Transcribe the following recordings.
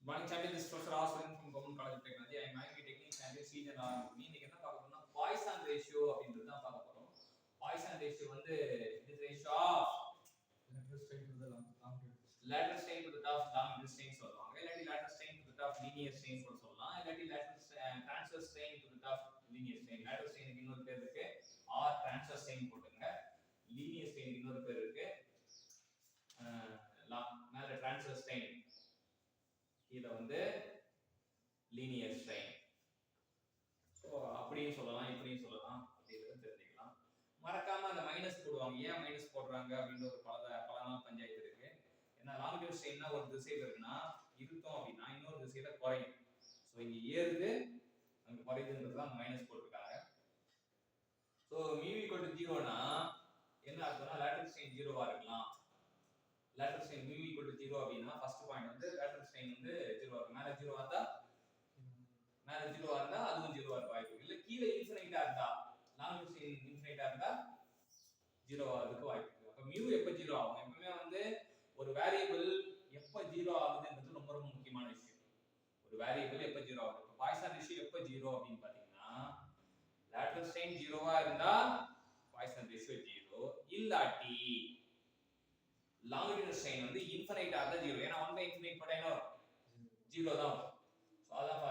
Morning champion, this is Professor Aswin from Government College of Technology. I am IIT Technique Champion Season இன்னைக்கு என்ன பார்க்க போறோம்னா Poisson ratio அப்படின்றது தான் பார்க்க போறோம். பாய்சான் ரேஷியோ வந்து it is ratio of lateral strain to the lateral strain to the top longitudinal strain சொல்லுவாங்க. இல்லாட்டி lateral strain to the top linear strain கூட சொல்லலாம். இல்லாட்டி lateral transverse strain to the top linear strain. lateral strain க்கு இன்னொரு பேர் இருக்கு or transverse strain போட்டுங்க. linear strain க்கு இன்னொரு பேர் இருக்கு. மேல transverse strain இத வந்து linear strain. சோ அப்படியே சொல்லலாம் இப்படியே சொல்லலாம் அப்படிங்கறத தெரிஞ்சுக்கலாம். மறக்காம அந்த மைனஸ் போடுவாங்க. ஏன் மைனஸ் போடுறாங்க அப்படிங்கிற ஒரு பல நாள் பஞ்சாயத்து இருக்கு. ஏன்னா லாங்கிடியூட் ஸ்ட்ரெயின்னா ஒரு திசையில இருக்குன்னா இருந்தோம் அப்படின்னா இன்னொரு திசையில குறையும். சோ இங்க ஏறுது அங்க குறையுதுன்றது தான் மைனஸ் போட்டுருக்காங்க. சோ mu = 0 னா என்ன அர்த்தம்னா லேட்டரல் ஸ்ட்ரெயின் 0வா இருக்கலாம். lateral strain mu = 0 அப்படினா ஃபர்ஸ்ட் பாயிண்ட் வந்து lateral strain வந்து 0 ஆகும். மேல 0 ஆதா மேல 0 ஆதா அதுவும் 0 ஆக வாய்ப்பு இல்ல. கீழ இன்ஃபினிட்டா இருந்தா லாங்கிடியூட் strain இன்ஃபினிட்டா இருந்தா 0 ஆகிறதுக்கு வாய்ப்பு இருக்கு. அப்ப mu எப்ப 0 ஆகும்? எப்பவுமே வந்து ஒரு வேரியபிள் எப்ப 0 ஆகுதுன்றது ரொம்ப ரொம்ப முக்கியமான விஷயம். ஒரு வேரியபிள் எப்ப 0 ஆகுது? இப்ப பாய்சான் ரேஷியோ எப்ப 0 அப்படினு பாத்தீங்கன்னா lateral strain 0வா இருந்தா பாய்சான் ரேஷியோ 0 இல்லாட்டி longitudinal strain வந்து இன்ஃபினிட் ஆக 0. ஏனா 1/infinite போட்டா என்ன வரும்? 0 தான் வரும். சோ அதான்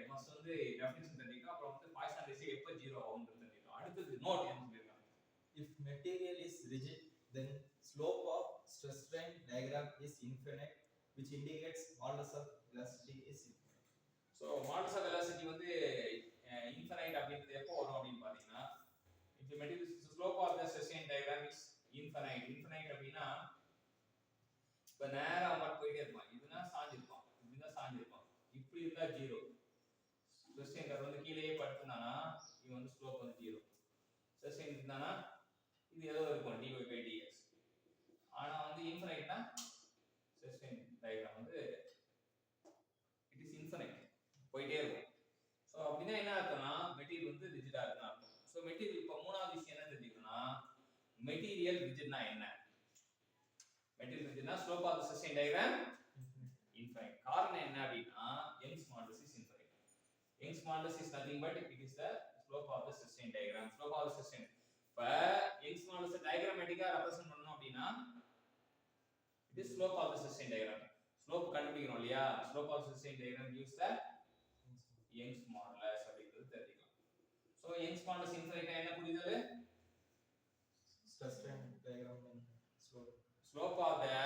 ஃபர்ஸ்ட் வந்து டெஃபினிஷன் தெரிஞ்சுக்கலாம். அப்புறம் வந்து பாய்சான் ரேஷியோ எப்ப 0 ஆகும்ன்றது தெரிஞ்சுக்கலாம். அடுத்து நோட் என்ன சொல்லிருக்காங்க? If material is rigid, then slope of stress strain diagram is infinite, which indicates modulus of velocity is infinite. So modulus of velocity வந்து infinite அப்படிங்கிறது எப்போ வரும் அப்படினு பாத்தீங்கன்னா if the material slope of the stress strain diagram is infinite. infinite அப்படினா இப்ப நேரா மட்டும் போயிட்டே இருப்பான். இதுனா சாஞ்சிருப்பான். இப்படிதான் சாஞ்சிருப்பான். இப்படி இருந்தா 0. ஸ்ட்ரெஸ் ஸ்ட்ரெயின் கர்வ் வந்து கீழேயே படுத்துனானா இது வந்து ஸ்லோப் வந்து 0. ஸ்ட்ரெஸ் ஸ்ட்ரெயின் இருந்தானா இது ஏதோ இருக்கும் dy/dx. ஆனா வந்து இன்ஃபினிட்னா ஸ்ட்ரெஸ் ஸ்ட்ரெயின் டயகிராம் வந்து இட் இஸ் இன்ஃபினிட். போயிட்டே இருக்கும். சோ அப்படினா என்ன அர்த்தம்னா மெட்டீரியல் வந்து ரிஜிடா இருக்குன்னு அர்த்தம். சோ மெட்டீரியல் இப்ப மூணாவது விஷயம் என்ன தெரிஞ்சுக்கணும்னா மெட்டீரியல் ரிஜிட்னா என்ன? Material rigidனா slope of the stress strain diagram infinite. காரணம் என்ன அப்படினா Young's modulus is infinite. Young's modulus is nothing but it is the slope of the stress strain diagram. Slope of the stress strain. இப்ப Young's modulus diagrammatically represent பண்ணனும் அப்படினா it is slope of the stress strain diagram. Slope கண்டுபிடிக்கணும் இல்லையா? Slope of the stress strain diagram gives the Young's modulus அப்படிங்கிறது தெரிஞ்சுக்கலாம். So Young's modulus infinite என்ன புரியுது? Stress strain diagram slope of the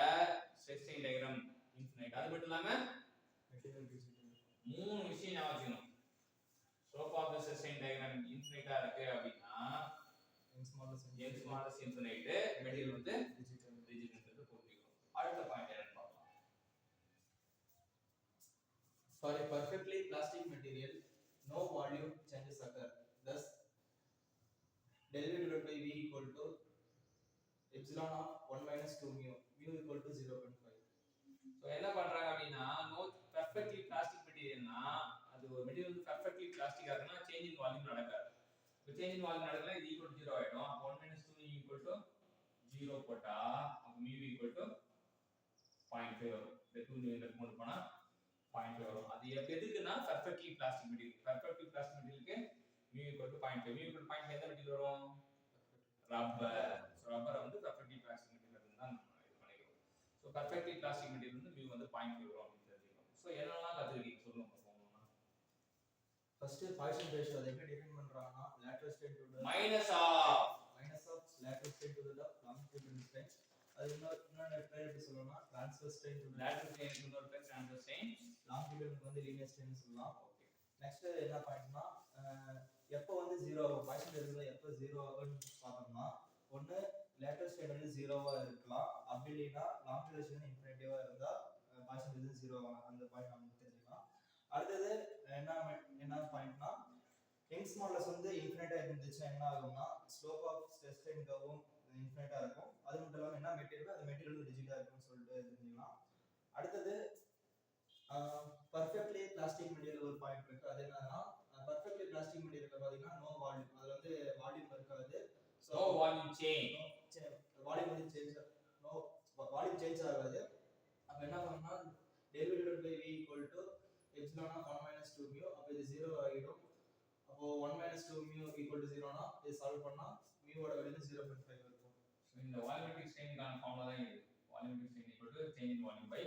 stress strain diagram infinite. அது மட்டும் இல்லாம material rigid. மூணு விஷயம் ஞாபகம் வச்சுக்கணும். slope of the stress strain diagram infinite-ஆ இருக்கு அப்படினா Young's modulus infinite, material வந்து rigidன்றது புரிஞ்சுக்கணும். அடுத்த பாயிண்ட் என்னன்னு பார்க்கலாம். For a perfectly plastic material, no volume changes occur. Thus, del V divided by V equal to epsilon of 1 minus 2 mu equal to 0.5. So என்ன பண்றாங்க அப்படினா நோ பெர்ஃபெக்ட்லி பிளாஸ்டிக் மெட்டீரியல்னா அது ஒரு மெட்டீரியல் வந்து பெர்ஃபெக்ட்லி பிளாஸ்டிக்கா இருக்குனா சேஞ்ச் இன் வால்யூம் நடக்காது. இப்போ change in volume நடக்கல இது ஈக்குவல் டு 0 ஆயிடும். அப்ப 1 minus 2 equal to 0 போட்டா அப்ப mu equal to 0.5 வரும். இந்த 2 இந்த மூணு போனா 0.5 வரும். அது எதுக்குன்னா perfectly plastic material. Perfectly plastic மெட்டீரியலுக்கு mu equal to 0.5. mu equal to 0.5 எந்த மெட்டீரியல் வரும்? ரப்பர். சோ ரப்பர் வந்து பெர்ஃபெக்ட்லி பிளாஸ்டிக் மெட்டீரியல் தான் நம்ம இது பண்ணிக்கிறோம். சோ பெர்ஃபெக்ட்லி பிளாஸ்டிக் மெட்டீரியல் வந்து mu வந்து 0.5 வரும் அப்படி தெரிஞ்சுக்கணும். சோ என்னெல்லாம் கத்துக்கிட்டீங்க சொல்லுங்க பாப்போம். First Poisson ratio அதை எப்படி டிஃபைன் பண்றாங்கன்னா lateral strain to the minus of lateral strain to the longitudinal strain. அது இன்னொரு பேர் எப்படி சொல்லணும்னா transverse strain to the lateral strain இன்னொரு பேர் transverse strain, longitudinal வந்து linear strain சொல்லலாம். ஓகே. நெக்ஸ்ட் என்ன பாயிண்ட்னா எப்போ வந்து 0 ஆகும்? Poisson ratio எப்போ 0 ஆகும்னு பார்த்தோம்னா ஒன்னு lateral strain வந்து 0வா இருக்கலாம். அப்படி இல்லனா longitudinal strain இன்ஃபினிட்டிவா இருந்தா Poisson ratio 0 ஆகும். அந்த பாயிண்ட் நம்ம தெரிஞ்சுக்கலாம். அடுத்தது என்ன பாயிண்ட்னா Young's modulus வந்து இன்ஃபினிட்டா இருந்துச்சுன்னா என்ன ஆகும்னா ஸ்லோப் ஆஃப் ஸ்ட்ரெஸ் ஸ்ட்ரெயின் கர்வும் இன்ஃபினிட்டா இருக்கும். அது மட்டும் இல்லாம என்ன மெட்டீரியல் அது மெட்டீரியல் ரிஜிடா இருக்கும்னு சொல்லிட்டு தெரிஞ்சுக்கலாம். அடுத்தது பர்ஃபெக்ட்லி பிளாஸ்டிக் மெட்டீரியல் ஒரு பாயிண்ட் இருக்கு. அது என்னன்னா பர்ஃபெக்ட்லி பிளாஸ்டிக் மெட்டீரியல்ல பாத்தீங்கன்னா நோ வால்யூம். அதுல வந்து வால்யூம் இருக்காது. சோ வால்யூம் சேஞ்ச் வால்யூம் வந்து சேஞ்ச் நோ வால்யூம் சேஞ்ச் ஆகாது. அப்ப என்ன பண்ணனும்னா del v divided by v equal to epsilon of 1 minus 2 mu. அப்ப இது 0 ஆகிடும். அப்போ 1 minus 2 mu equal to 0 னா இது சால்வ் பண்ணா mu ஓட வேல்யூ 0.5 இருக்கும். ஸோ இந்த வால்யூமெட்ரிக் ஸ்ட்ரெயினுக்கான ஃபார்முலா தான் இது. Volumetric strain equal to change in volume by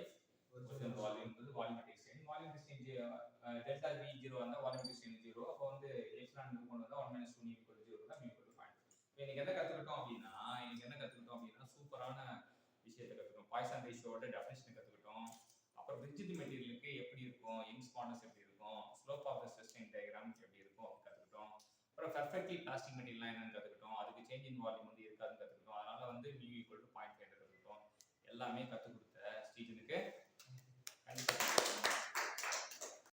original volume வந்து volumetric strain. Volumetric strain delta v 0 இருந்தா வால்யூமெட்ரிக் ஸ்ட்ரெயின் 0. அப்போ வந்து எப்சிலான் கொண்டு வந்தா 1 minus 2 mu equal to 0 தான் mu equal to 0. இன்னைக்கு என்ன கத்துக்கிட்டோம் அப்படின்னா சூப்பரான விஷயத்தை கத்துக்கிட்டோம். பாய்சான் ரேஷியோட டெஃபினிஷன் கத்துக்கிட்டோம். அப்புறம் ரிஜிட் மெட்டீரியலுக்கு எப்படி இருக்கும், யங்ஸ் மாடல்ஸ் எப்படி இருக்கும், slope of the strain diagram எப்படி இருக்கும் கத்துக்கிட்டோம். அப்புறம் பெர்ஃபெக்ட்லி பிளாஸ்டிக் மெட்டீரியல்னா என்னன்னு கத்துக்கிட்டோம். அதுக்கு சேஞ்ச் இன் வால்யூம் வந்து இருக்காதுன்னு கத்துக்கிட்டோம். அதனால வந்து mu equal to 0.5 கத்துக்கிட்டோம். எல்லாமே கத்து கொடுத்த ஸ்டீஜனுக்கு